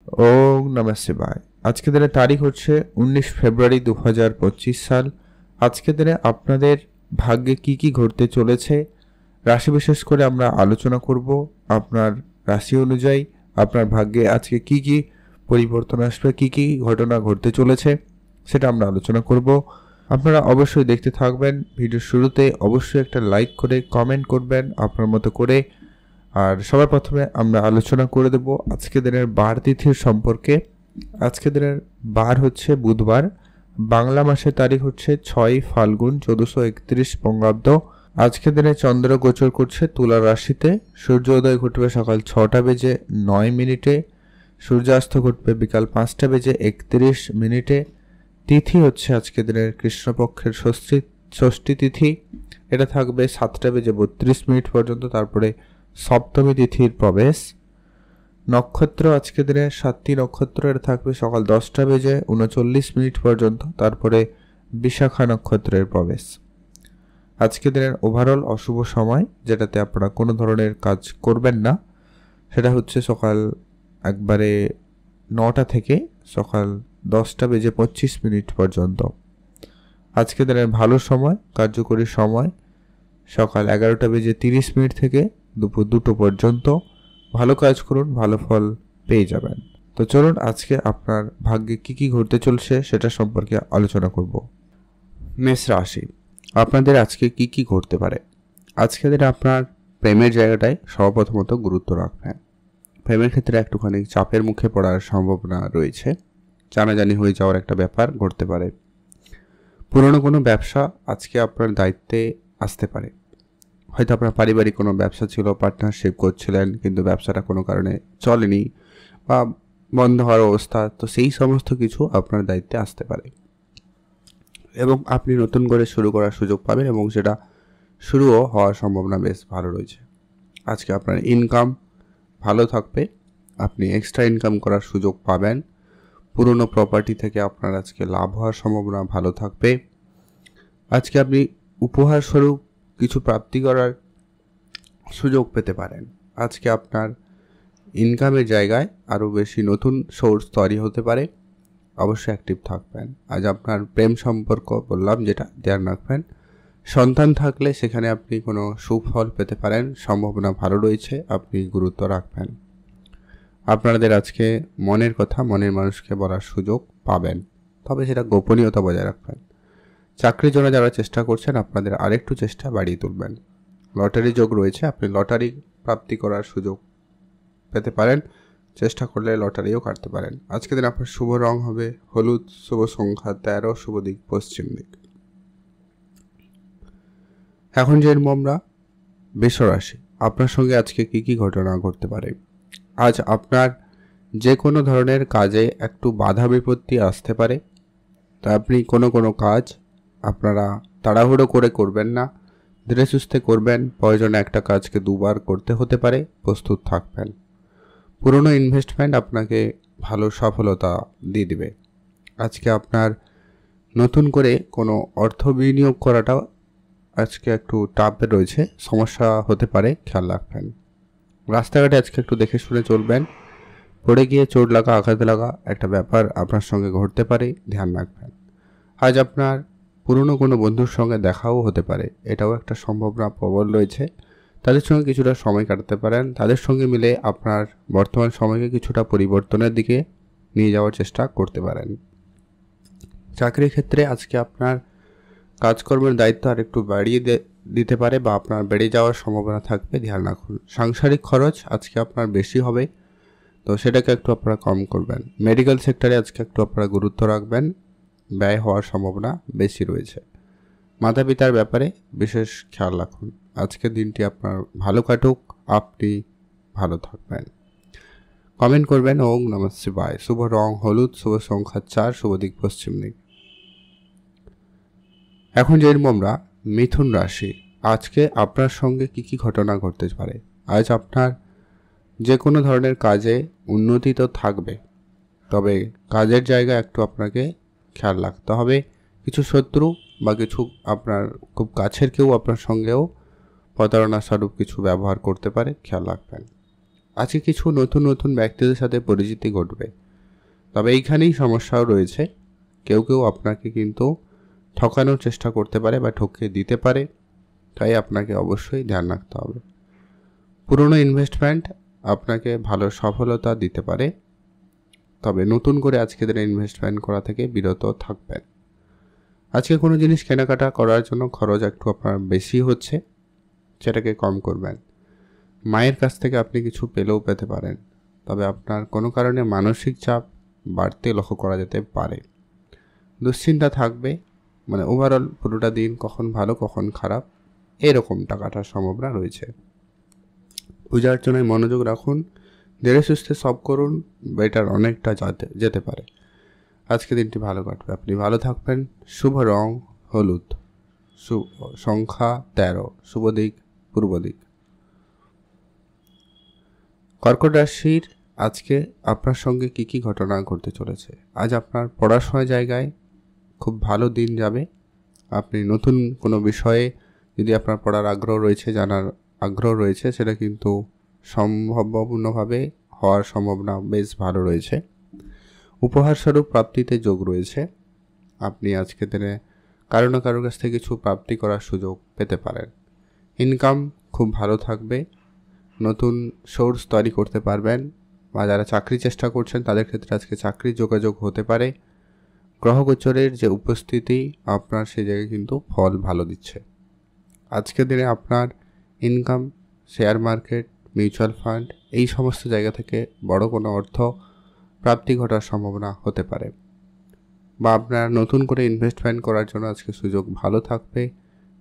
ওম নমঃ শিবায়। আজকে দিনের তারিখ হচ্ছে 19 ফেব্রুয়ারি 2025 সাল। আজকে দিনে আপনাদের ভাগ্যে কি কি ঘটতে চলেছে রাশি বিশেষ করে আমরা আলোচনা করব। আপনার রাশি অনুযায়ী আপনার ভাগ্যে আজকে কি কি পরিবর্তন আসবে, কি কি ঘটনা ঘটতে চলেছে সেটা আমরা আলোচনা করব। আপনারা অবশ্যই দেখতে থাকবেন। ভিডিওর শুরুতে অবশ্যই একটা লাইক করে কমেন্ট করবেন আপনার মতো করে। আর সবার প্রথমে আমরা আলোচনা করে দেব আজকে দিনের বার তিথির সম্পর্কে। আজকে দিনের বার হচ্ছে বুধবার। বাংলা মাসের তারিখ হচ্ছে 6 ফাল্গুন 1431 বঙ্গাব্দ। আজকে দিনে চন্দ্র গোচর করছে তুলা রাশিতে। সূর্যোদয় ঘটবে সকাল 6টা বেজে 9 মিনিটে। সূর্যাস্ত ঘটবে বিকাল 5টা বেজে 31 মিনিটে। তিথি হচ্ছে আজকে দিনের কৃষ্ণপক্ষের ষষ্ঠী তিথি। এটা থাকবে 7টা বেজে 32 মিনিট পর্যন্ত, তারপরে সপ্তমী তিথির প্রবেশ। নক্ষত্র আজকে দিনে 7টি নক্ষত্র, এটা থাকবে সকাল 10টা বেজে 39 মিনিট পর্যন্ত, তারপরে বিশাখা নক্ষত্রের প্রবেশ। আজকে দিনের ওভারঅল অশুভ সময় যেটাতে আপনারা কোনো ধরনের কাজ করবেন না, সেটা হচ্ছে সকাল একবারে 9টা থেকে সকাল 10টা বেজে 25 মিনিট পর্যন্ত। আজকে দিনের ভালো সময়, কার্যকরী সময় সকাল 11টা বেজে 30 মিনিট থেকে দুপুর 2টো পর্যন্ত। ভালো কাজ করুন, ভালো ফল পেয়ে যাবেন। তো চলুন আজকে আপনার ভাগ্যে কি কি ঘটতে চলছে সেটা সম্পর্কে আলোচনা করব। মেষ রাশি, আপনাদের আজকে কি কি ঘটতে পারে। আজকে দিনে আপনার প্রেমের জায়গাটায় সর্বপ্রথমত গুরুত্ব রাখবেন। প্রেমের ক্ষেত্রে একটুখানি চাপের মুখে পড়ার সম্ভাবনা রয়েছে। জানাজানি হয়ে যাওয়ার একটা ব্যাপার ঘটতে পারে। পুরনো কোনো ব্যবসা আজকে আপনার দায়িত্বে আসতে পারে। হয়তো আপনার পারিবারিক কোনো ব্যবসা ছিল, পার্টনারশিপ করছিলেন, কিন্তু ব্যবসাটা কোনো কারণে চলেনি বা বন্ধ হওয়ার অবস্থা, তো সেই সমস্ত কিছু আপনার দায়িত্বে আসতে পারে এবং আপনি নতুন করে শুরু করার সুযোগ পাবেন এবং সেটা শুরুও হওয়ার সম্ভাবনা বেশ ভালো রয়েছে। আজকে আপনার ইনকাম ভালো থাকবে, আপনি এক্সট্রা ইনকাম করার সুযোগ পাবেন। পুরনো প্রপার্টি থেকে আপনার আজকে লাভ হওয়ার সম্ভাবনা ভালো থাকবে। আজকে আপনি উপহার স্বরূপ কিছু প্রাপ্তি করার সুযোগ পেতে পারেন। আজকে আপনার ইনকামের জায়গায় আরও বেশি নতুন সোর্স তৈরি হতে পারে। অবশ্যই অ্যাক্টিভ থাকবেন। আজ আপনার প্রেম সম্পর্ক বললাম যেটা ধ্যান রাখবেন। সন্তান থাকলে সেখানে আপনি কোনো সুফল পেতে পারেন, সম্ভাবনা ভালো রয়েছে, আপনি গুরুত্ব রাখবেন। আপনাদের আজকে মনের কথা মনের মানুষকে বলার সুযোগ পাবেন, তবে সেটা গোপনীয়তা বজায় রাখবেন। চাকরির জন্য যারা চেষ্টা করছেন আপনাদের আরেকটু চেষ্টা বাড়িয়ে তুলবেন। লটারি যোগ রয়েছে, আপনি লটারি প্রাপ্তি করার সুযোগ পেতে পারেন। চেষ্টা করলে লটারিও কাটতে পারেন। আজকে দিন আপনার শুভ রং হবে হলুদ, শুভ সংখ্যা 13, শুভ দিক পশ্চিম দিক। এখন যে আমরা বৃষ রাশি, আপনার সঙ্গে আজকে কি কি ঘটনা ঘটতে পারে। আজ আপনার যে কোনো ধরনের কাজে একটু বাধা বিপত্তি আসতে পারে, তো আপনি কোনো কাজ আপনারা তাড়াহুড়ো করে করবেন না, ধীরে সুস্থে করবেন। প্রয়োজনে একটা কাজকে দুবার করতে হতে পারে, প্রস্তুত থাকবেন। পুরনো ইনভেস্টমেন্ট আপনাকে ভালো সফলতা দিয়ে দিবে। আজকে আপনার নতুন করে কোনো অর্থ বিনিয়োগ করাটা আজকে একটু টাফে রয়েছে, সমস্যা হতে পারে, খেয়াল রাখবেন। রাস্তাঘাটে আজকে একটু দেখে শুনে চলবেন। পড়ে গিয়ে চোট লাগা, আঘাত লাগা একটা ব্যাপার আপনার সঙ্গে ঘটতে পারে, ধ্যান রাখবেন। আজ আপনার পুরনো কোনো বন্ধুর সঙ্গে দেখাও হতে পারে, এটাও একটা সম্ভাবনা প্রবল রয়েছে। তাদের সঙ্গে কিছুটা সময় কাটাতে পারেন। তাদের সঙ্গে মিলে আপনার বর্তমান সময়কে কিছুটা পরিবর্তনের দিকে নিয়ে যাওয়ার চেষ্টা করতে পারেন। চাকরির ক্ষেত্রে আজকে আপনার কাজকর্মের দায়িত্ব আর একটু বাড়িয়ে দিতে পারে বা আপনার বেড়ে যাওয়ার সম্ভাবনা থাকবে, ধ্যান রাখুন। সাংসারিক খরচ আজকে আপনার বেশি হবে, তো সেটাকে একটু আপনারা কম করবেন। মেডিকেল সেক্টরে আজকে একটু আপনারা গুরুত্ব রাখবেন, ব্যয় হওয়ার সম্ভাবনা বেশি রয়েছে। মাতা পিতার ব্যাপারে বিশেষ খেয়াল রাখুন। আজকের দিনটি আপনার ভালো কাটুক, আপনি ভালো থাকবেন। কমেন্ট করবেন ওম নমঃ শিবায়। শুভ রং হলুদ, শুভ সংখ্যা 4, শুভ দিক পশ্চিম দিক। এখন যে আমরা মিথুন রাশি, আজকে আপনার সঙ্গে কি কি ঘটনা ঘটতে পারে। আজ আপনার যে কোনো ধরনের কাজে উন্নতি তো থাকবে, তবে কাজের জায়গা একটু আপনাকে খেয়াল রাখতে হবে। কিছু শত্রু বা কিছু আপনার খুব কাছের কেউ আপনার সঙ্গেও প্রতারণা স্বরূপ কিছু ব্যবহার করতে পারে, খেয়াল রাখবেন। আজকে কিছু নতুন নতুন ব্যক্তিদের সাথে পরিচিতি ঘটবে, তবে এইখানেই সমস্যাও রয়েছে। কেউ কেউ আপনাকে কিন্তু ঠকানোর চেষ্টা করতে পারে বা ঠকিয়ে দিতে পারে, তাই আপনাকে অবশ্যই ধ্যান রাখতে হবে। পুরনো ইনভেস্টমেন্ট আপনাকে ভালো সফলতা দিতে পারে, তবে নতুন করে আজকে দিনে ইনভেস্টমেন্ট করা থেকে বিরত থাকবেন। আজকে কোনো জিনিস কেনাকাটা করার জন্য খরচ একটু আপনার বেশি হচ্ছে, সেটাকে কম করবেন। মায়ের কাছ থেকে আপনি কিছু পেলেও পেতে পারেন, তবে আপনার কোনো কারণে মানসিক চাপ বাড়তে লক্ষ্য করা যেতে পারে। দুশ্চিন্তা থাকবে, মানে ওভারঅল পুরোটা দিন কখন ভালো কখন খারাপ এরকমটা কাটার সম্ভাবনা রয়েছে। পূজা অর্চনায় মনোযোগ রাখুন, ধীরে সুস্থে সব করুন, বেটার অনেকটা যেতে পারে। আজকে দিনটি ভালো কাটবে, আপনি ভালো থাকবেন। শুভ রং হলুদ, সংখ্যা 13, শুভ দিক পূর্ব দিক। কর্কট রাশির আজকে আপনার সঙ্গে কি কি ঘটনা ঘটতে চলেছে। আজ আপনার পড়াশোনার জায়গায় খুব ভালো দিন যাবে। আপনি নতুন কোনো বিষয়ে যদি আপনার পড়ার আগ্রহ রয়েছে, জানার আগ্রহ রয়েছে, সেটা কিন্তু সম্ভাবনাভাবে হওয়ার সম্ভাবনা বেশ ভালো রয়েছে। উপহারস্বরূপ প্রাপ্তিতে যোগ রয়েছে। আপনি আজকে দিনে কারো না কারোর কাছ থেকে কিছু প্রাপ্তি করার সুযোগ পেতে পারেন। ইনকাম খুব ভালো থাকবে, নতুন সোর্স তৈরি করতে পারবেন, বা যারা চাকরি চেষ্টা করছেন তাদের ক্ষেত্রে আজকে চাকরির যোগাযোগ হতে পারে। গ্রহগোচরের যে উপস্থিতি আপনার সেই জায়গায় কিন্তু ফল ভালো দিচ্ছে। আজকের দিনে আপনার income, share market, mutual fund এই সমস্ত জায়গা থেকে বড় কোনো অর্থ প্রাপ্তি ঘটার সম্ভাবনা হতে পারে, বা আপনার নতুন করে ইনভেস্টমেন্ট করার জন্য আজকে সুযোগ ভালো থাকবে,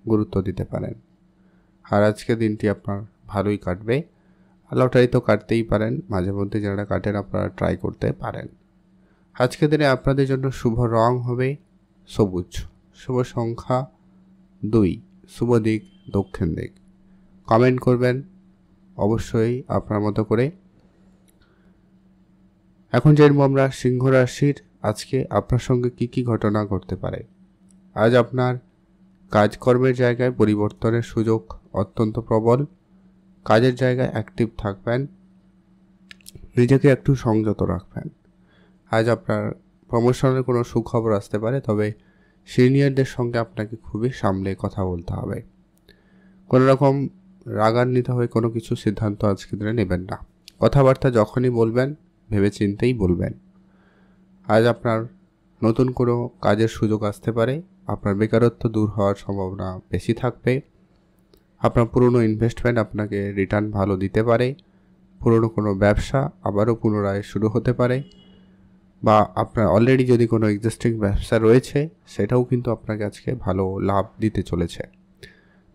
গুরুত্ব দিতে পারেন। আর আজকে দিনটি আপনার ভালোই কাটবে। লটারি তো কাটতেই পারেন, মাঝে মধ্যে যারা কাটেন আপনারা ট্রাই করতে পারেন। আজকের দিনে আপনাদের জন্য শুভ রং হবে সবুজ, শুভ সংখ্যা 2, শুভ দিক দক্ষিণ দিক। কমেন্ট করবেন অবশ্যই আপনার মতো করে। এখন জানবো আমরা সিংহ রাশির আজকে আপনার সঙ্গে কি কি ঘটনা ঘটতে পারে। আজ আপনার কাজকর্মের জায়গায় পরিবর্তনের সুযোগ অত্যন্ত প্রবল। কাজের জায়গায় অ্যাক্টিভ থাকবেন, নিজেকে একটু সংযত রাখবেন। আজ আপনার প্রমোশনের কোনো সুখবর আসতে পারে, তবে সিনিয়রদের সঙ্গে আপনাকে খুবই সামলে কথা বলতে হবে। কোনো রকম রাগান্বিত হয়ে কোনো কিছু সিদ্ধান্ত আজকে দিনে নেবেন না। কথাবার্তা যখনই বলবেন ভেবে চিন্তেই বলবেন। আজ আপনার নতুন কোনো কাজের সুযোগ আসতে পারে, আপনার বেকারত্ব দূর হওয়ার সম্ভাবনা বেশি থাকবে। আপনার পুরনো ইনভেস্টমেন্ট আপনাকে রিটার্ন ভালো দিতে পারে। পুরনো কোনো ব্যবসা আবারও পুনরায় শুরু হতে পারে, বা আপনার অলরেডি যদি কোনো এক্সিস্টিং ব্যবসা রয়েছে সেটাও কিন্তু আপনাকে আজকে ভালো লাভ দিতে চলেছে।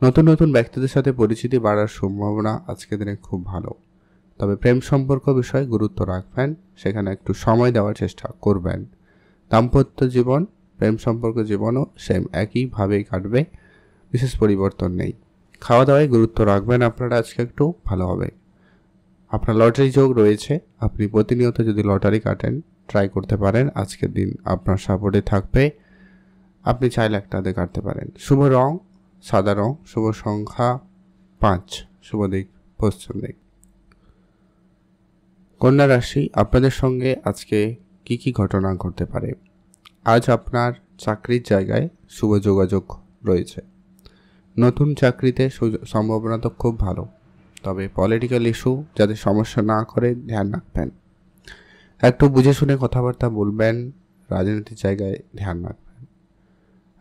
নতুন নতুন ব্যক্তিদের সাথে পরিচিতি বাড়ার সম্ভাবনা আজকে দিনে খুব ভালো, তবে প্রেম সম্পর্ক বিষয়ে গুরুত্ব রাখবেন, সেখানে একটু সময় দেওয়ার চেষ্টা করবেন। দাম্পত্য জীবন, প্রেম সম্পর্ক জীবনও সেম একইভাবেই কাটবে, বিশেষ পরিবর্তন নেই। খাওয়া দাওয়ায় গুরুত্ব রাখবেন আপনারা, আজকে একটু ভালো হবে। আপনার লটারি যোগ রয়েছে, আপনি প্রতিনিয়ত যদি লটারি কাটেন ট্রাই করতে পারেন। আজকের দিন আপনার সাপোর্টে থাকবে, আপনি চাইলে একটাতে কাটতে পারেন। শুভ রং সাদা রং, শুভ সংখ্যা 5, শুভ দিক পশ্চিম দিক। কন্যা রাশি আপনাদের সঙ্গে আজকে কি কি ঘটনা ঘটতে পারে। আজ আপনার চাকরির জায়গায় শুভ যোগাযোগ রয়েছে। নতুন চাকরিতে সম্ভাবনা তো খুব ভালো, তবে পলিটিক্যাল ইস্যু যাতে সমস্যা না করে ধ্যান রাখবেন। একটু বুঝে শুনে কথাবার্তা বলবেন, রাজনীতির জায়গায় ধ্যান রাখবেন।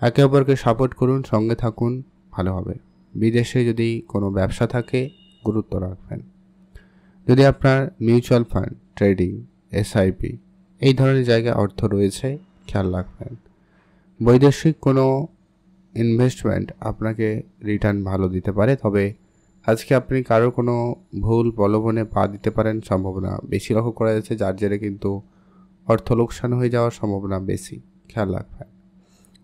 একে অপরকে সাপোর্ট করুন, সঙ্গে থাকুন, ভালো হবে। বিদেশে যদি কোনো ব্যবসা থাকে গুরুত্ব রাখবেন। যদি আপনার মিউচুয়াল ফান্ড, ট্রেডিং, এসআইপি এই ধরনের জায়গায় অর্থ রয়েছে খেয়াল রাখবেন। বৈদেশিক কোনো ইনভেস্টমেন্ট আপনাকে রিটার্ন ভালো দিতে পারে, তবে আজকে আপনি কারো কোনো ভুল প্রলোভনে পা দিতে পারেন, সম্ভাবনা বেশি লক্ষ্য করা যাচ্ছে, যার জেরে কিন্তু অর্থ লোকসান হয়ে যাওয়ার সম্ভাবনা বেশি, খেয়াল রাখবেন।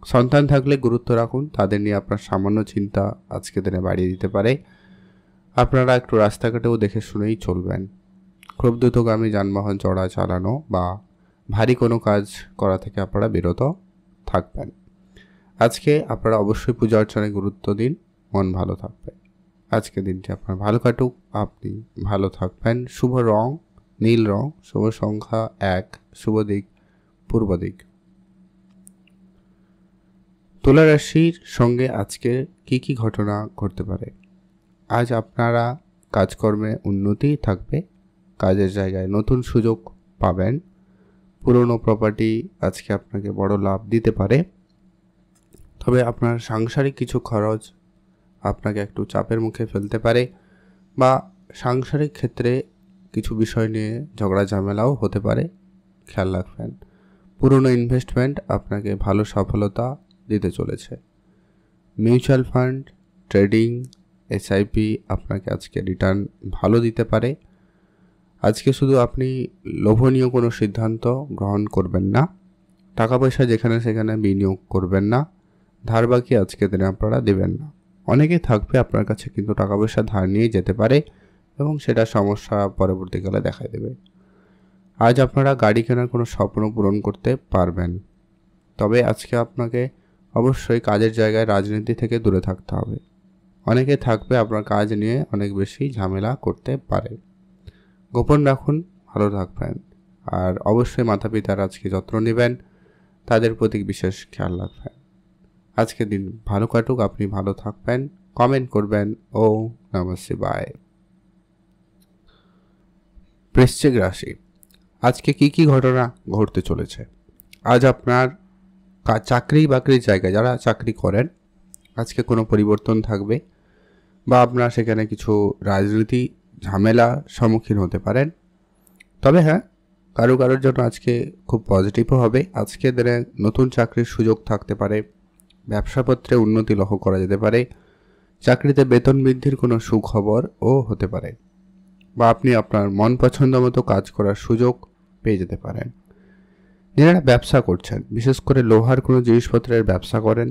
সন্তান থাকলে গুরুত্ব রাখুন, তাদের নিয়ে আপনার সামান্য চিন্তা আজকে দিনে বাড়িয়ে দিতে পারে। আপনারা একটু রাস্তাঘাটেও দেখে শুনেই চলবেন। খুব দ্রুতগামী যানবাহন চড়া চালানো বা ভারী কোনো কাজ করা থেকে আপনারা বিরত থাকবেন। আজকে আপনারা অবশ্যই পূজা অর্চনায় গুরুত্ব দিন, মন ভালো থাকবে। আজকের দিনটি আপনার ভালো কাটুক, আপনি ভালো থাকবেন। শুভ রং নীল রং, শুভ সংখ্যা 1, শুভ দিক পূর্ব দিক। তুলা রাশির সঙ্গে আজকে কি ঘটনা ঘটতে পারে? আজ আপনারা কাজকর্মে উন্নতি থাকবে, কাজের জায়গায় নতুন সুযোগ পাবেন। পুরনো প্রপার্টি আজকে আপনাকে বড় লাভ দিতে পারে, তবে আপনার সাংসারিক কিছু খরচ আপনাকে একটু চাপের মুখে ফেলতে পারে, বা সাংসারিক ক্ষেত্রে কিছু বিষয় নিয়ে ঝগড়া ঝামেলাও হতে পারে, খেয়াল রাখবেন। পুরনো ইনভেস্টমেন্ট আপনাকে ভালো সফলতা দিতে চলেছে। মিউচুয়াল ফান্ড, ট্রেডিং, এসআইপি আপনাকে আজকে রিটার্ন ভালো দিতে পারে। আজকে শুধু আপনি লোভনীয় কোনো সিদ্ধান্ত গ্রহণ করবেন না, টাকা পয়সা যেখানে সেখানে বিনিয়োগ করবেন না, ধার বাকি আজকে দিনে আপনারা দেবেন না। অনেকেই থাকবে আপনার কাছে কিন্তু টাকা পয়সা ধার নিয়ে যেতে পারে এবং সেটা সমস্যা পরবর্তীকালে দেখা দেবে। আজ আপনারা গাড়ি কেনার কোনো স্বপ্ন পূরণ করতে পারবেন, তবে আজকে আপনাকে অবশ্যই কাজের জায়গায় রাজনীতি থেকে দূরে থাকতে হবে। অনেকে থাকবে আপনার কাজ নিয়ে অনেক বেশি ঝামেলা করতে পারে, গোপন রাখুন, ভালো থাকবেন। আর অবশ্যই মাতা পিতার আজকে যত্ন নেবেন, তাদের প্রতি বিশেষ খেয়াল রাখবেন। আজকের দিন ভালো কাটুক, আপনি ভালো থাকবেন। কমেন্ট করবেন। ওম নমঃ শিবায়। বৃশ্চিক রাশি, আজকে কি ঘটনা ঘটতে চলেছে? আজ আপনার চাকরি বাকরির জায়গায় যারা চাকরি করেন আজকে কোনো পরিবর্তন থাকবে, বা আপনারা সেখানে কিছু রাজনীতি ঝামেলা সম্মুখীন হতে পারেন। তবে হ্যাঁ, কারোর জন্য আজকে খুব পজিটিভও হবে। আজকে দিনে নতুন চাকরির সুযোগ থাকতে পারে, ব্যবসাপত্রে উন্নতি লক্ষ্য করা যেতে পারে, চাকরিতে বেতন বৃদ্ধির কোনো সুখবরও হতে পারে, বা আপনি আপনার মন পছন্দ মতো কাজ করার সুযোগ পেয়ে যেতে পারেন। যারা ব্যবসা করছেন, বিশেষ করে লোহার কোনো জিনিসপত্রের ব্যবসা করেন,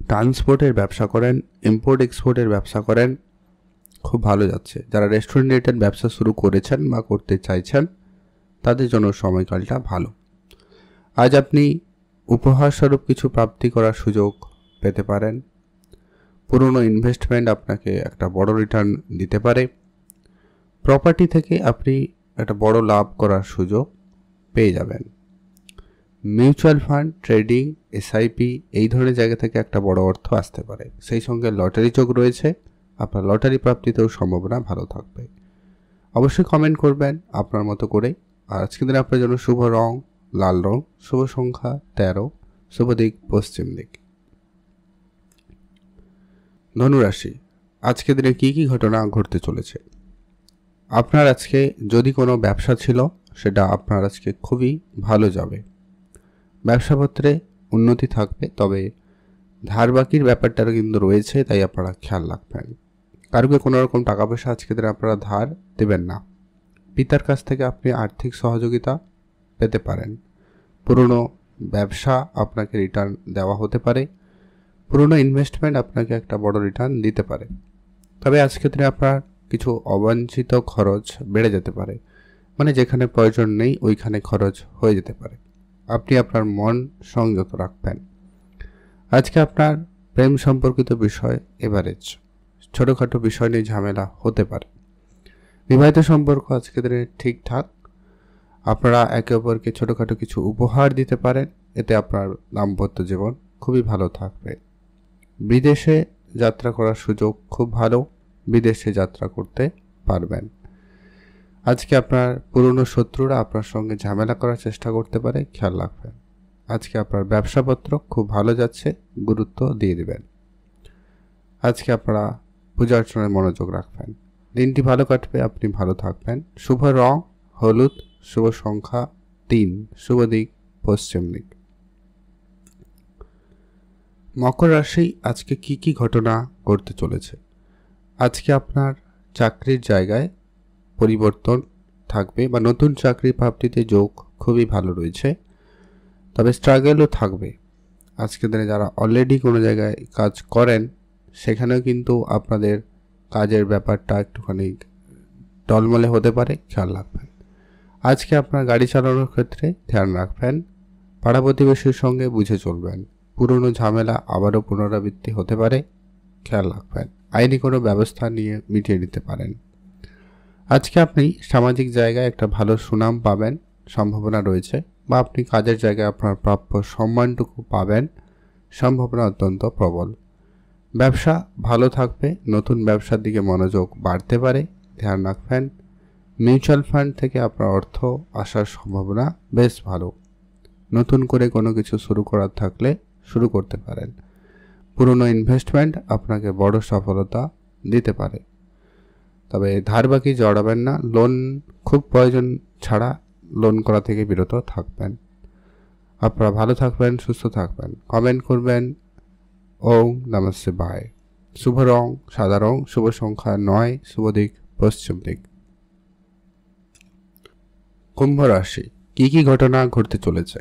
ট্রান্সপোর্টের ব্যবসা করেন, ইম্পোর্ট এক্সপোর্টের ব্যবসা করেন, খুব ভালো যাচ্ছে। যারা রেস্টুরেন্ট রিলেটেড ব্যবসা শুরু করেছেন বা করতে চাইছেন তাদের জন্য সময়কালটা ভালো। আজ আপনি উপহারস্বরূপ কিছু প্রাপ্তি করার সুযোগ পেতে পারেন। পুরনো ইনভেস্টমেন্ট আপনাকে একটা বড় রিটার্ন দিতে পারে। প্রপার্টি থেকে আপনি একটা বড় লাভ করার সুযোগ পেয়ে যাবেন। মিউচুয়াল ফান্ড, ট্রেডিং, এসআইপি এই ধরনের জায়গা থেকে একটা বড় অর্থ আসতে পারে। সেই সঙ্গে লটারি যোগ রয়েছে, আপনার লটারি প্রাপ্তিতেও সম্ভাবনা ভালো থাকবে। অবশ্যই কমেন্ট করবেন আপনার মতো করে। আর আজকের দিনে আপনার জন্য শুভ রং লাল রং, শুভ সংখ্যা 13, শুভ দিক পশ্চিম দিক। ধনুরাশি, আজকের দিনে কি ঘটনা ঘটতে চলেছে? আপনার আজকে যদি কোনো ব্যবসা ছিল সেটা আপনার আজকে খুবই ভালো যাবে। ব্যবসাপত্রে উন্নতি থাকবে, তবে ধার বাকির ব্যাপারটারও কিন্তু রয়েছে, তাই আপনারা খেয়াল রাখবেন। কারোকে কোনো রকম টাকা পয়সা আজকে দিনে আপনারা ধার দেবেন না। পিতার কাছ থেকে আপনি আর্থিক সহযোগিতা পেতে পারেন। পুরনো ব্যবসা আপনাকে রিটার্ন দেওয়া হতে পারে। পুরনো ইনভেস্টমেন্ট আপনাকে একটা বড় রিটার্ন দিতে পারে। তবে আজকের দিনে আপনার কিছু অবাঞ্ছিত খরচ বেড়ে যেতে পারে, মানে যেখানে প্রয়োজন নেই ওইখানে খরচ হয়ে যেতে পারে। আপনি আপনার মন সংযত রাখবেন। আজকে আপনার প্রেম সম্পর্কিত বিষয় এভারেজ, ছোটোখাটো বিষয় নিয়ে ঝামেলা হতে পারে। বিবাহিত সম্পর্ক আজকে দিনে ঠিকঠাক। আপনারা একে অপরকে ছোটোখাটো কিছু উপহার দিতে পারেন, এতে আপনার দাম্পত্য জীবন খুবই ভালো থাকবে। বিদেশে যাত্রা করার সুযোগ খুব ভালো, বিদেশে যাত্রা করতে পারবেন। আজকে আপনার পুরনো শত্রুরা আপনার সঙ্গে ঝামেলা করার চেষ্টা করতে পারে, খেয়াল রাখবেন। আজকে আপনার ব্যবসাপত্র খুব ভালো যাচ্ছে, গুরুত্ব দিয়ে দিবেন। আজকে আপনারা পূজা অর্চনায় মনোযোগ রাখবেন। দিনটি ভালো কাটবে, আপনি ভালো থাকবেন। শুভ রং হলুদ, শুভ সংখ্যা 3, শুভ দিক পশ্চিম দিক। মকর রাশি, আজকে কি ঘটনা ঘটতে চলেছে? আজকে আপনার চাকরির জায়গায় পরিবর্তন থাকবে, বা নতুন চাকরি প্রাপ্তিতে যোগ খুবই ভালো রয়েছে, তবে স্ট্রাগলও থাকবে। আজকের দিনে যারা অলরেডি কোনো জায়গায় কাজ করেন সেখানেও কিন্তু আপনাদের কাজের ব্যাপারটা একটুখানি টলমলে হতে পারে, খেয়াল রাখবেন। আজকে আপনার গাড়ি চালানোর ক্ষেত্রে ধ্যান রাখবেন। পাড়া প্রতিবেশীর সঙ্গে বুঝে চলবেন। পুরনো ঝামেলা আবারও পুনরাবৃত্তি হতে পারে, খেয়াল রাখবেন। আইনি কোনো ব্যবস্থা নিয়ে মিটিয়ে নিতে পারেন। আজকে আপনি সামাজিক জায়গায় একটা ভালো সুনাম পাবেন, সম্ভাবনা রয়েছে, বা আপনি কাজের জায়গায় আপনার প্রাপ্য সম্মানটুকু পাবেন, সম্ভাবনা অত্যন্ত প্রবল। ব্যবসা ভালো থাকবে, নতুন ব্যবসার দিকে মনোযোগ বাড়তে পারে, ধ্যান রাখবেন। মিউচুয়াল ফান্ড থেকে আপনার অর্থ আসার সম্ভাবনা বেশ ভালো। নতুন করে কোনো কিছু শুরু করার থাকলে শুরু করতে পারেন। পুরনো ইনভেস্টমেন্ট আপনাকে বড় সফলতা দিতে পারে। তবে ধার বাকি জড়াবেন না, লোন খুব প্রয়োজন ছাড়া লোন করা থেকে বিরত থাকবেন। আপনারা ভালো থাকবেন, সুস্থ থাকবেন। কমেন্ট করবেন। ওম নমঃ শিবায়। শুভ রং সাদা রং, শুভ সংখ্যা 9, শুভ দিক পশ্চিম দিক। কুম্ভ রাশি, কি ঘটনা ঘটতে চলেছে?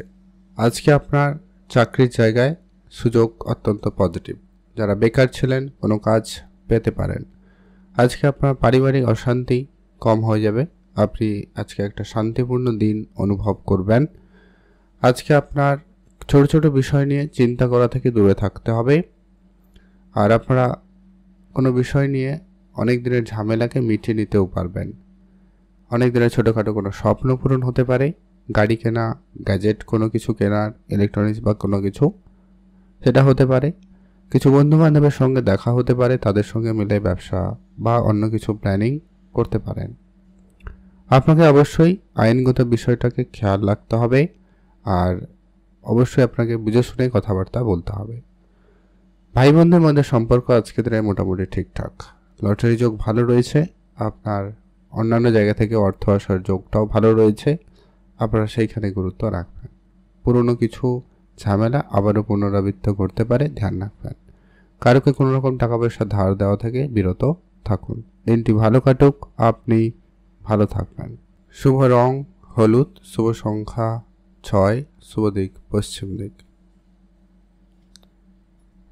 আজকে আপনার চাকরির জায়গায় সুযোগ অত্যন্ত পজিটিভ। যারা বেকার ছিলেন কোনো কাজ পেতে পারেন। আজকে আপনার পারিবারিক অশান্তি কম হয়ে যাবে। আপনি আজকে একটা শান্তিপূর্ণ দিন অনুভব করবেন। আজকে আপনার ছোট ছোট বিষয় নিয়ে চিন্তা করা থেকে দূরে থাকতে হবে। আর আপনারা কোনো বিষয় নিয়ে অনেক দিনের ঝামেলাকে মিটিয়ে নিতেও পারবেন। অনেক দিনের ছোটোখাটো কোনো স্বপ্ন পূরণ হতে পারে। গাড়ি কেনা, গ্যাজেট কোনো কিছু কেনার, ইলেকট্রনিক্স বা কোনো কিছু, সেটা হতে পারে। কিছু বন্ধুবান্ধবের সঙ্গে দেখা হতে পারে, তাদের সঙ্গে মিলে ব্যবসা বা অন্য কিছু প্ল্যানিং করতে পারেন। আপনাকে অবশ্যই আইনগত বিষয়টাকে খেয়াল রাখতে হবে, আর অবশ্যই আপনাকে বুঝে শুনে কথাবার্তা বলতে হবে। ভাই বোনদের মধ্যে সম্পর্ক আজকে দিনে মোটামুটি ঠিকঠাক। লটারি যোগ ভালো রয়েছে। আপনার অন্যান্য জায়গা থেকে অর্থ আসার যোগটাও ভালো রয়েছে। আপনারা সেইখানে গুরুত্ব রাখবেন। পুরনো কিছু ঝামেলা আবারও পুনরাবৃত্ত করতে পারে, ধ্যান রাখবেন। কারোকে কোনো রকম টাকা পয়সা ধার দেওয়া থেকে বিরত থাকুন। দিনটি ভালো কাটুক, আপনি ভালো থাকবেন। শুভ রং হলুদ, শুভ সংখ্যা 6, শুভ দিক পশ্চিম দিক।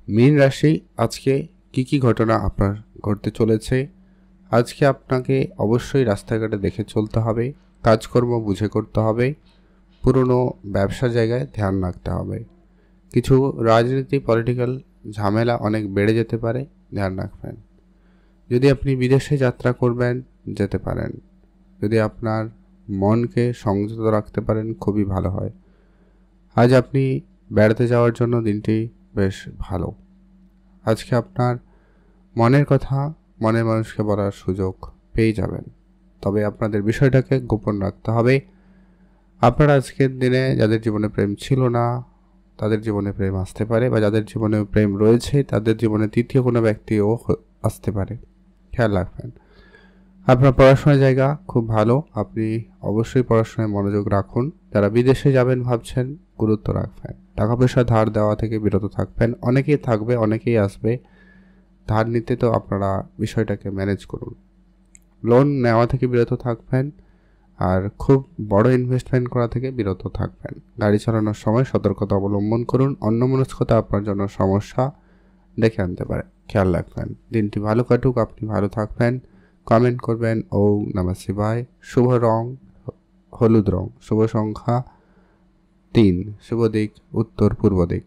মীন রাশি, আজকে কি ঘটনা আপনার ঘটতে চলেছে? আজকে আপনাকে অবশ্যই রাস্তাঘাটে দেখে চলতে হবে, কাজকর্ম বুঝে করতে হবে, পুরনো ব্যবসা জায়গায় ধ্যান রাখতে হবে। কিছু রাজনীতি পলিটিক্যাল ঝামেলা অনেক বেড়ে যেতে পারে, ধ্যান রাখবেন। যদি আপনি বিদেশে যাত্রা করবেন, যেতে পারেন। যদি আপনার মনকে সংযত রাখতে পারেন, খুবই ভালো হয়। আজ আপনি বেড়াতে যাওয়ার জন্য দিনটি বেশ ভালো। আজকে আপনার মনের কথা মনের মানুষকে বলার সুযোগ পেয়ে যাবেন। তবে আপনাদের বিষয়টাকে গোপন রাখতে হবে। আপনারা আজকের দিনে যাদের জীবনে প্রেম ছিল না, তাদের জীবনে প্রেম আসতে পারে, বা যাদের জীবনে প্রেম রয়েছে তাদের জীবনে তৃতীয় কোনো ব্যক্তিও আসতে পারে, খেয়াল রাখবেন। আপনার পড়াশোনার জায়গা খুব ভালো। আপনি অবশ্যই পড়াশোনায় মনোযোগ রাখুন। যারা বিদেশে যাবেন ভাবছেন, গুরুত্ব রাখবেন। টাকা পয়সা ধার দেওয়া থেকে বিরত থাকবেন। অনেকেই থাকবে, অনেকেই আসবে। ধার নিতে তো আপনারা বিষয়টাকে ম্যানেজ করুন। লোন নেওয়া থেকে বিরত থাকবেন, আর খুব বড় ইনভেস্টমেন্ট করা থেকে বিরত থাকবেন। গাড়ি চালানোর সময় সতর্কতা অবলম্বন করুন। অন্যমনস্কতা আপনার জন্য সমস্যা ডেকে আনতে পারে, খেয়াল রাখবেন। দিনটি ভালো কাটুক, আপনি ভালো থাকবেন। কমেন্ট করবেন। ওম নমঃ শিবায়। শুভ রং হলুদ রং, শুভ সংখ্যা 3, শুভ দিক উত্তর পূর্ব দিক।